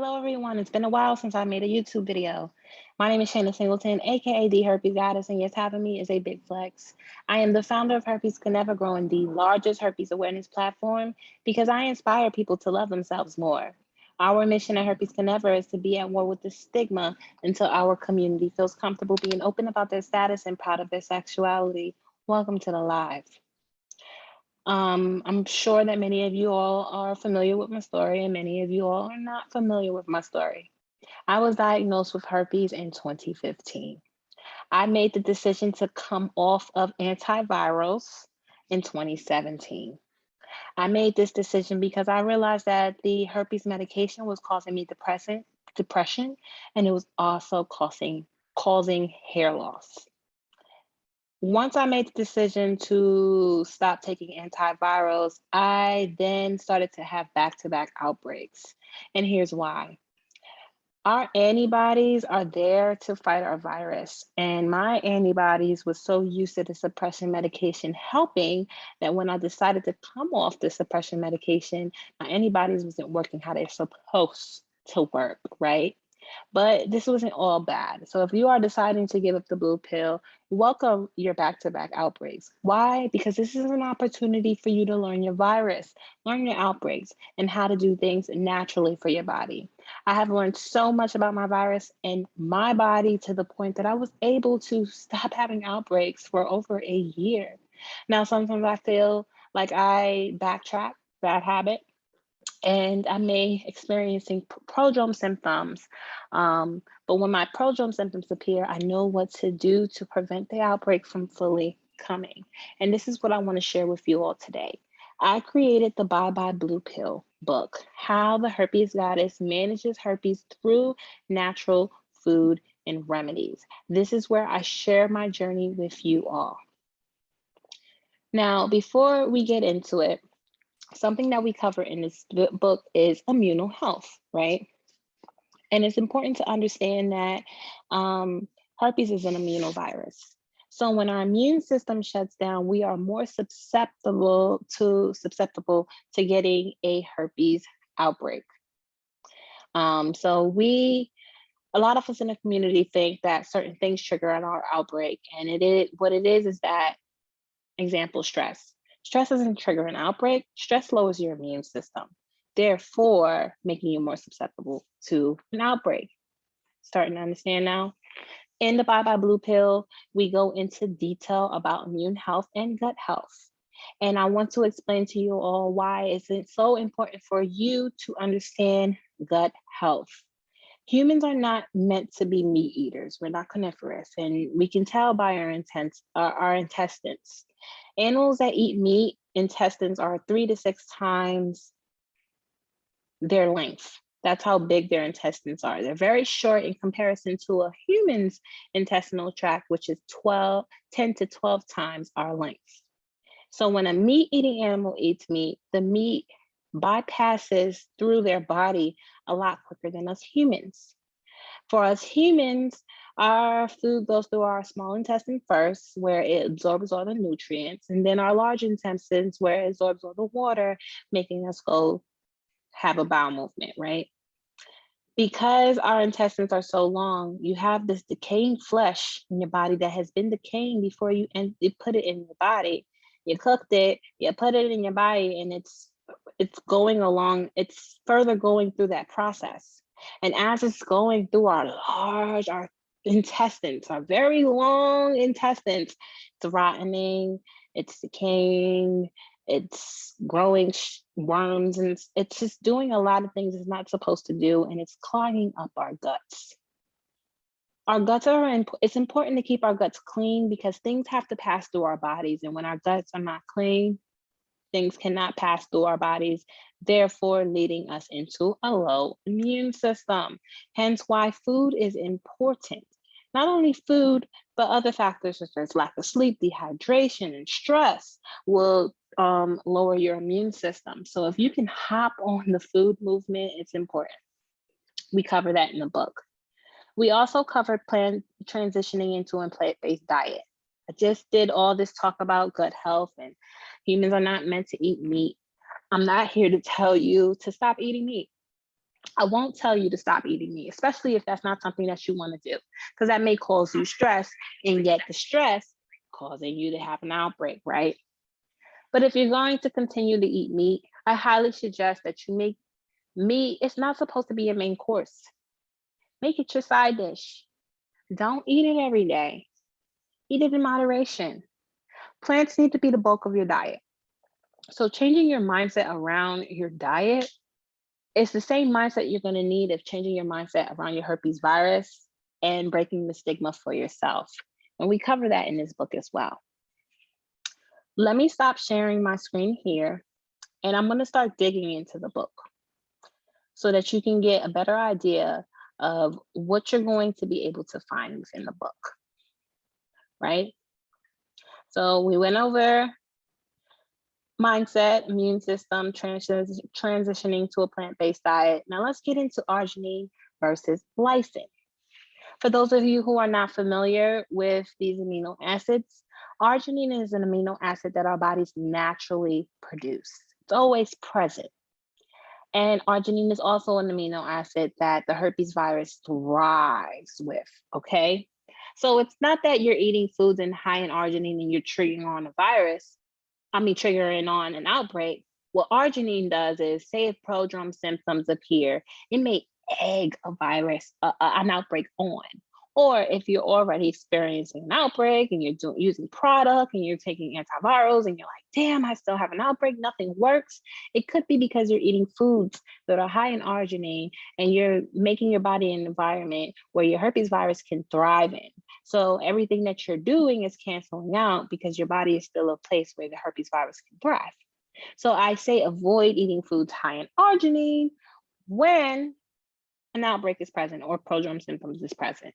Hello, everyone. It's been a while since I made a YouTube video. My name is Shayna Singleton, aka the Herpes Goddess, and yes, having me is a big flex. I am the founder of Herpes Can Never Growing, the largest herpes awareness platform, because I inspire people to love themselves more. Our mission at Herpes Can Never is to be at war with the stigma until our community feels comfortable being open about their status and proud of their sexuality. Welcome to the live. I'm sure that many of you all are familiar with my story, and many of you all are not familiar with my story. I was diagnosed with herpes in 2015. I made the decision to come off of antivirals in 2017. I made this decision because I realized that the herpes medication was causing me depression, and it was also causing hair loss. Once I made the decision to stop taking antivirals, I then started to have back-to-back outbreaks. And here's why. Our antibodies are there to fight our virus. And my antibodies was so used to the suppression medication helping that when I decided to come off the suppression medication, my antibodies wasn't working how they're supposed to work, right? But this wasn't all bad. So if you are deciding to give up the blue pill, welcome your back-to-back outbreaks. Why? Because this is an opportunity for you to learn your virus, learn your outbreaks, and how to do things naturally for your body. I have learned so much about my virus and my body to the point that I was able to stop having outbreaks for over a year. Now, sometimes I feel like I backtrack, bad habit, and I may experiencing prodrome symptoms. But when my prodrome symptoms appear, I know what to do to prevent the outbreak from fully coming. And this is what I want to share with you all today. I created the Bye Bye Blue Pill book, How the Herpes Goddess Manages Herpes Through Natural Food and Remedies. This is where I share my journey with you all. Now, before we get into it, something that we cover in this book is immuno health, right? And it's important to understand that herpes is an immunovirus. So when our immune system shuts down, we are more susceptible to getting a herpes outbreak. A lot of us in the community think that certain things trigger our outbreak, and what it is that, example, stress. Stress doesn't trigger an outbreak. Stress lowers your immune system, therefore making you more susceptible to an outbreak. Starting to understand now? In the Bye Bye Blue Pill, we go into detail about immune health and gut health. And I want to explain to you all why it's so important for you to understand gut health. Humans are not meant to be meat eaters. We're not carnivorous, and we can tell by our intestines. Animals that eat meat, intestines are 3 to 6 times their length. That's how big their intestines are. They're very short in comparison to a human's intestinal tract, which is 10 to 12 times our length. So when a meat-eating animal eats meat, the meat bypasses through their body a lot quicker than us humans. For us humans, our food goes through our small intestine first, where it absorbs all the nutrients, and then our large intestines, where it absorbs all the water, making us go have a bowel movement, right? Because our intestines are so long, you have this decaying flesh in your body that has been decaying before you put it in your body. You cooked it, you put it in your body, and it's going along, it's further going through that process. And as it's going through our intestines, our very long intestines, it's rotting, it's decaying, it's growing worms, and it's just doing a lot of things it's not supposed to do, and it's clogging up our guts. Our guts it's important to keep our guts clean because things have to pass through our bodies, and when our guts are not clean, things cannot pass through our bodies, therefore leading us into a low immune system. Hence why food is important. Not only food, but other factors such as lack of sleep, dehydration, and stress will lower your immune system. So if you can hop on the food movement, it's important. We cover that in the book. We also covered transitioning into a plant-based diet. I just did all this talk about gut health and humans are not meant to eat meat. I'm not here to tell you to stop eating meat. I won't tell you to stop eating meat, especially if that's not something that you want to do, because that may cause you stress, and yet the stress causing you to have an outbreak, right? But if you're going to continue to eat meat, I highly suggest that you make meat, it's not supposed to be your main course. Make it your side dish. Don't eat it every day. Eat it in moderation. Plants need to be the bulk of your diet. So changing your mindset around your diet, it's the same mindset you're going to need of changing your mindset around your herpes virus and breaking the stigma for yourself. And we cover that in this book as well. Let me stop sharing my screen here, and I'm going to start digging into the book so that you can get a better idea of what you're going to be able to find within the book, right? So we went over mindset, immune system, transitioning to a plant-based diet. Now let's get into arginine versus lysine. For those of you who are not familiar with these amino acids, arginine is an amino acid that our bodies naturally produce. It's always present. And arginine is also an amino acid that the herpes virus thrives with, okay? So it's not that you're eating foods high in arginine and you're triggering on a virus, triggering on an outbreak. What arginine does is, say if prodrome symptoms appear, it may egg a virus, an outbreak on. Or if you're already experiencing an outbreak and you're using product and you're taking antivirals and you're like, damn, I still have an outbreak, nothing works. It could be because you're eating foods that are high in arginine and you're making your body an environment where your herpes virus can thrive in. So everything that you're doing is canceling out because your body is still a place where the herpes virus can thrive. So I say avoid eating foods high in arginine when an outbreak is present or prodrome symptoms is present.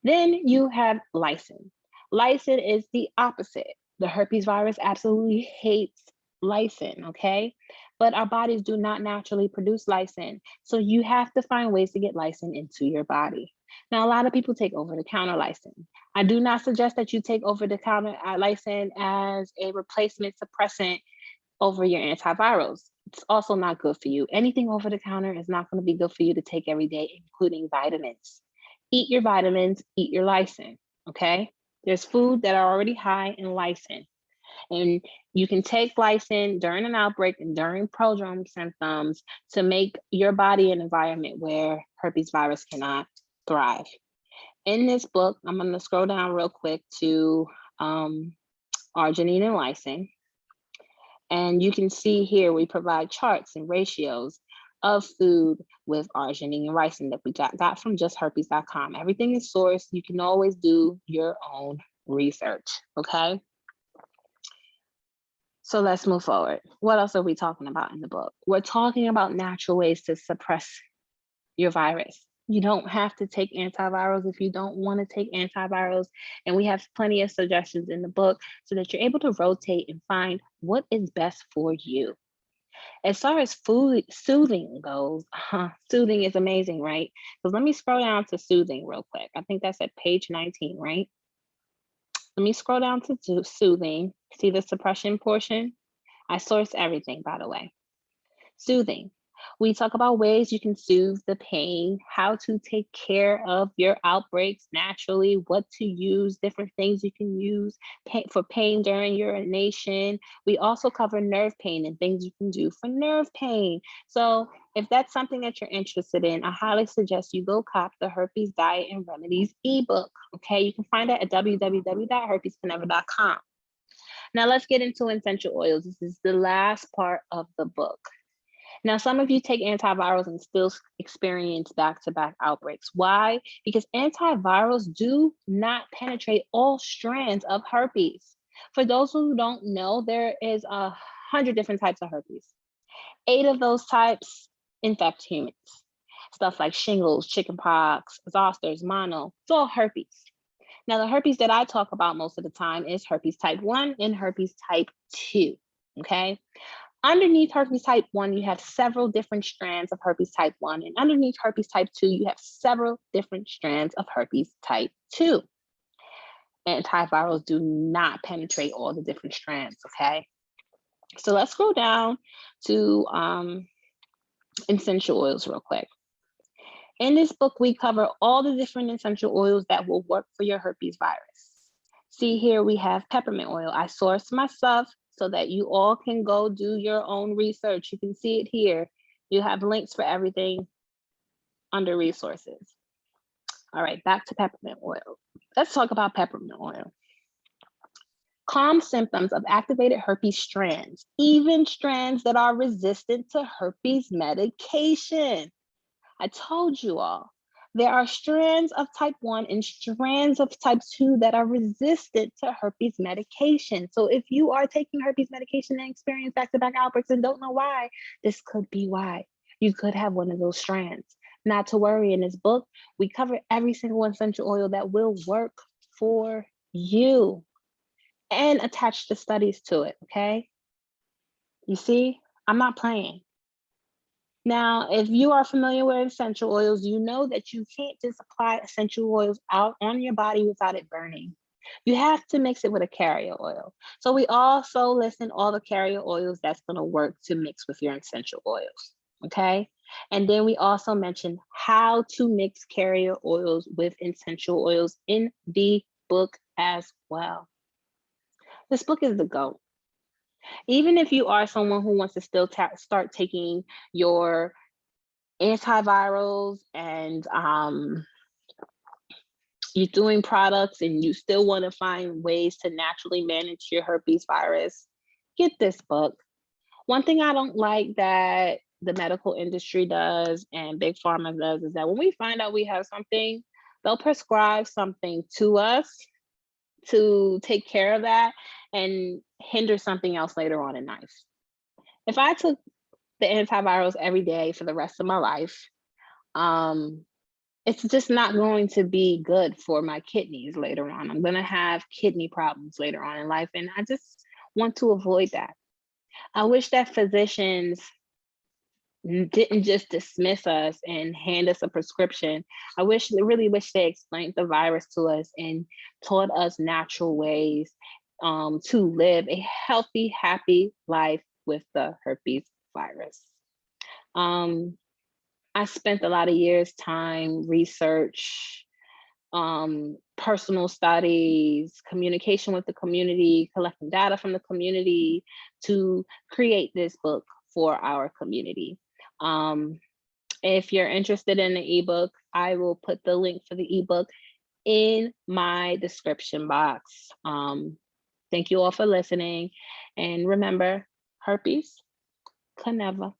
Then you have lysine. Lysine is the opposite. The herpes virus absolutely hates lysine, okay? But our bodies do not naturally produce lysine. So you have to find ways to get lysine into your body. Now, a lot of people take over-the-counter lysine. I do not suggest that you take over-the-counter lysine as a replacement suppressant over your antivirals. It's also not good for you. Anything over-the-counter is not going to be good for you to take every day, including vitamins. Eat your vitamins, eat your lysine, okay? There's food that are already high in lysine. And you can take lysine during an outbreak and during prodrome symptoms to make your body an environment where herpes virus cannot thrive. In this book, I'm going to scroll down real quick to arginine and lysine. And you can see here we provide charts and ratios of food with arginine and lysine that we got from justherpes.com. Everything is sourced. You can always do your own research, okay? So let's move forward. What else are we talking about in the book? We're talking about natural ways to suppress your virus. You don't have to take antivirals if you don't want to take antivirals. And we have plenty of suggestions in the book so that you're able to rotate and find what is best for you. As far as food soothing goes, soothing is amazing, right? So let me scroll down to soothing real quick. I think that's at page 19, right? Let me scroll down to soothing. See the suppression portion? I source everything, by the way. Soothing. We talk about ways you can soothe the pain, how to take care of your outbreaks naturally, what to use, different things you can use for pain during urination. We also cover nerve pain and things you can do for nerve pain. So if that's something that you're interested in, I highly suggest you go cop the Herpes Diet and Remedies ebook. Okay, you can find that at www.herpescanever.com. Now let's get into essential oils. This is the last part of the book. Now, some of you take antivirals and still experience back-to-back outbreaks. Why? Because antivirals do not penetrate all strands of herpes. For those who don't know, there is 100 different types of herpes. 8 of those types infect humans. Stuff like shingles, chickenpox, zosters, mono, it's all herpes. Now, the herpes that I talk about most of the time is herpes type 1 and herpes type 2, okay? Underneath herpes type 1, you have several different strands of herpes type 1. And underneath herpes type 2, you have several different strands of herpes type 2. Antivirals do not penetrate all the different strands, okay? So let's scroll down to essential oils real quick. In this book, we cover all the different essential oils that will work for your herpes virus. See here, we have peppermint oil. I sourced my stuff so that you all can go do your own research. You can see it here. You have links for everything under resources. All right, back to peppermint oil. Let's talk about peppermint oil. Calm symptoms of activated herpes strands, even strands that are resistant to herpes medication. I told you all, there are strands of type 1 and strands of type 2 that are resistant to herpes medication. So if you are taking herpes medication and experience back-to-back outbreaks and don't know why, this could be why. You could have one of those strands. Not to worry, in this book, we cover every single essential oil that will work for you and attach the studies to it, okay? You see, I'm not playing. Now, if you are familiar with essential oils, you know that you can't just apply essential oils out on your body without it burning. You have to mix it with a carrier oil. So we also listen all the carrier oils that's going to work to mix with your essential oils, okay? And then we also mention how to mix carrier oils with essential oils in the book as well. This book is the GOAT. Even if you are someone who wants to still start taking your antivirals and you're doing products and you still want to find ways to naturally manage your herpes virus, get this book. One thing I don't like that the medical industry does and big pharma does is that when we find out we have something, they'll prescribe something to us to take care of that and hinder something else later on in life. If I took the antivirals every day for the rest of my life, it's just not going to be good for my kidneys later on. I'm going to have kidney problems later on in life, and I just want to avoid that. I wish that physicians didn't just dismiss us and hand us a prescription. Really wish they explained the virus to us and taught us natural ways to live a healthy, happy life with the herpes virus. I spent a lot of years, time, research, personal studies, communication with the community, collecting data from the community to create this book for our community. If you're interested in the ebook, I will put the link for the ebook in my description box. Thank you all for listening. And remember, herpes can never